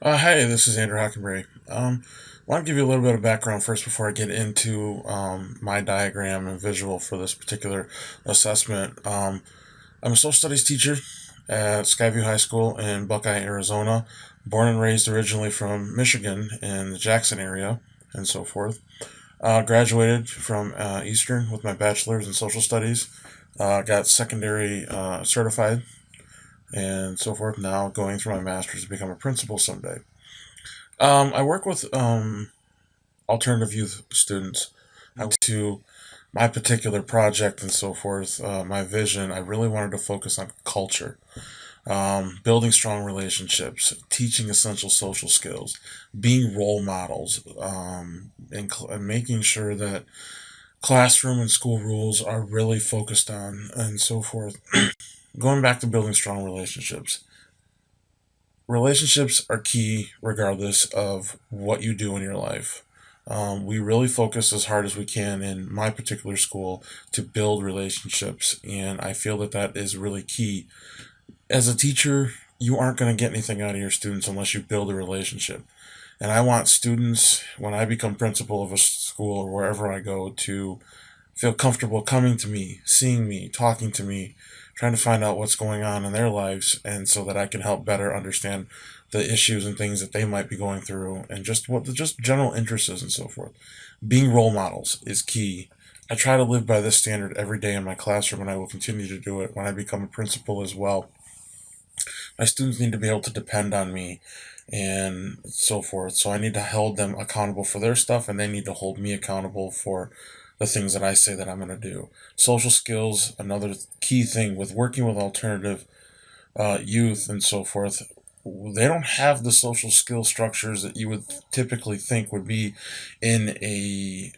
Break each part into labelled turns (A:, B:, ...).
A: Hi, this is Andrew Hockenberry. I want to give you a little bit of background first before I get into my diagram and visual for this particular assessment. I'm a social studies teacher at Skyview High School in Buckeye, Arizona. Born and raised originally from Michigan in the Jackson area and so forth. Graduated from Eastern with my bachelor's in social studies. Got secondary certified and so forth. Now going through my master's to become a principal someday. I work with alternative youth students. I went to my particular project and so forth, my vision, I really wanted to focus on culture, building strong relationships, teaching essential social skills, being role models, and making sure that classroom and school rules are really focused on and so forth. Going back to building strong relationships. Relationships are key regardless of what you do in your life. We really focus as hard as we can in my particular school to build relationships, and I feel that that is really key. As a teacher, you aren't going to get anything out of your students unless you build a relationship. And I want students, when I become principal of a school or wherever I go, to feel comfortable coming to me, seeing me, talking to me, trying to find out what's going on in their lives, and so that I can help better understand the issues and things that they might be going through, and just what the just general interests is and so forth. Being role models is key. I try to live by this standard every day in my classroom, and I will continue to do it when I become a principal as well. My students need to be able to depend on me and so forth. So I need to hold them accountable for their stuff, and they need to hold me accountable for the things that I say that I'm going to do. Social skills, another key thing with working with alternative youth and so forth. They don't have the social skill structures that you would typically think would be in a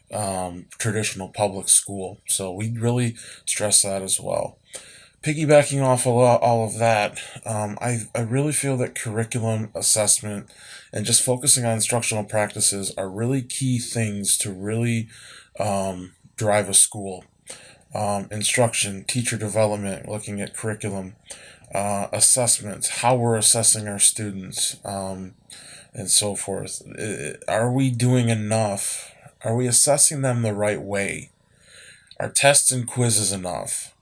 A: traditional public school. So we really stress that as well. Piggybacking off of all of that, I really feel that curriculum assessment and just focusing on instructional practices are really key things to really drive a school. Instruction, teacher development, looking at curriculum, assessments, how we're assessing our students, and so forth. Are we doing enough? Are we assessing them the right way? Are tests and quizzes enough?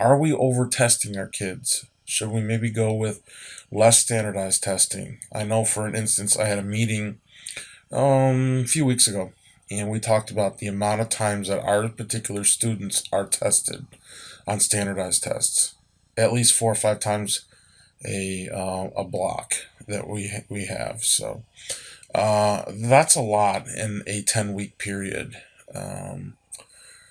A: Are we over testing our kids? Should we maybe go with less standardized testing? I know, for an instance, I had a meeting a few weeks ago, and we talked about the amount of times that our particular students are tested on standardized tests. At least 4 or 5 times a block that we have. So that's a lot in a 10-week period.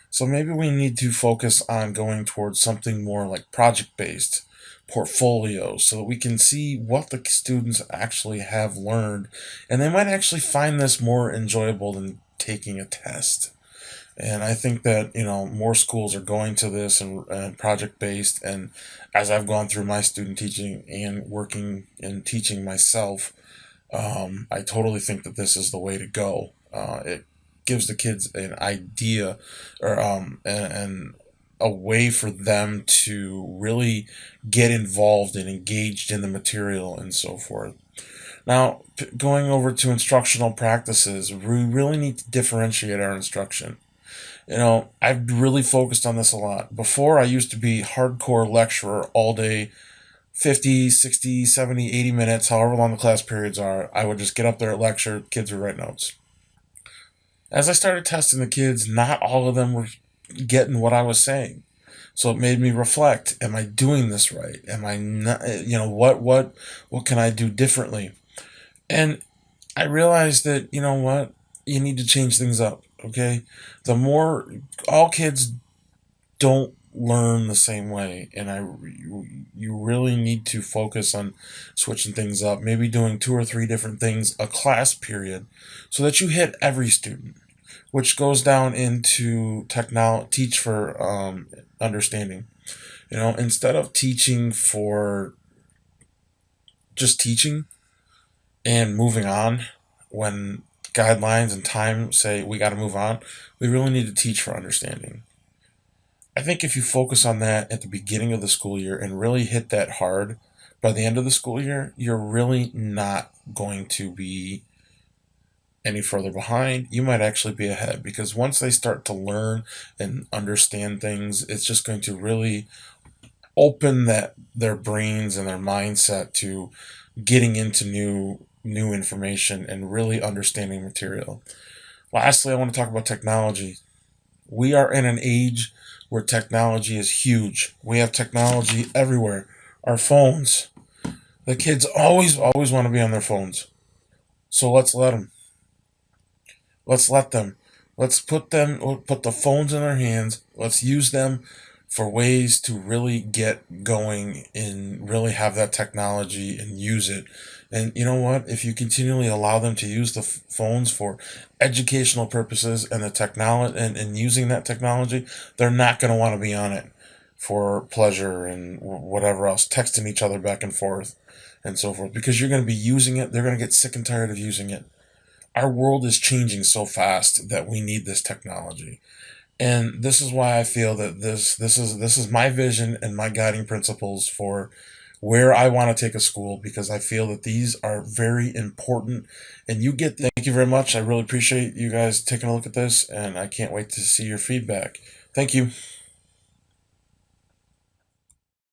A: So maybe we need to focus on going towards something more like project based portfolios so that we can see what the students actually have learned, and they might actually find this more enjoyable than taking a test. And I think that, more schools are going to this and project based. And as I've gone through my student teaching and working and teaching myself, I totally think that this is the way to go. It gives the kids an idea, or and a way for them to really get involved and engaged in the material and so forth. Now, going over to instructional practices, we really need to differentiate our instruction. I've really focused on this a lot. Before, I used to be hardcore lecturer all day, 50, 60, 70, 80 minutes, however long the class periods are. I would just get up there at lecture, kids would write notes. As I started testing the kids, not all of them were getting what I was saying. So it made me reflect, am I doing this right? Am I not, what can I do differently? And I realized that, you need to change things up, okay? The more all kids don't learn the same way, and you really need to focus on switching things up, maybe doing 2 or 3 different things a class period so that you hit every student, which goes down into technology, teach for understanding. Instead of teaching for just teaching and moving on, when guidelines and time say we got to move on, we really need to teach for understanding. I think if you focus on that at the beginning of the school year and really hit that hard, by the end of the school year, you're really not going to be any further behind. You might actually be ahead, because once they start to learn and understand things, it's just going to really open that their brains and their mindset to getting into new information and really understanding material. Lastly, I want to talk about technology. We are in an age where technology is huge. We have technology everywhere. Our phones. The kids always want to be on their phones. So let's let them. Let's let them. Let's put the phones in their hands. Let's use them for ways to really get going and really have that technology and use it. And you know what? If you continually allow them to use the phones for educational purposes and the technology and using that technology, they're not going to want to be on it for pleasure and whatever else, texting each other back and forth and so forth, because you're going to be using it. They're going to get sick and tired of using it. Our world is changing so fast that we need this technology. And this is why I feel that this is my vision and my guiding principles for where I want to take a school, because I feel that these are very important. And thank you very much. I really appreciate you guys taking a look at this, and I can't wait to see your feedback. Thank you.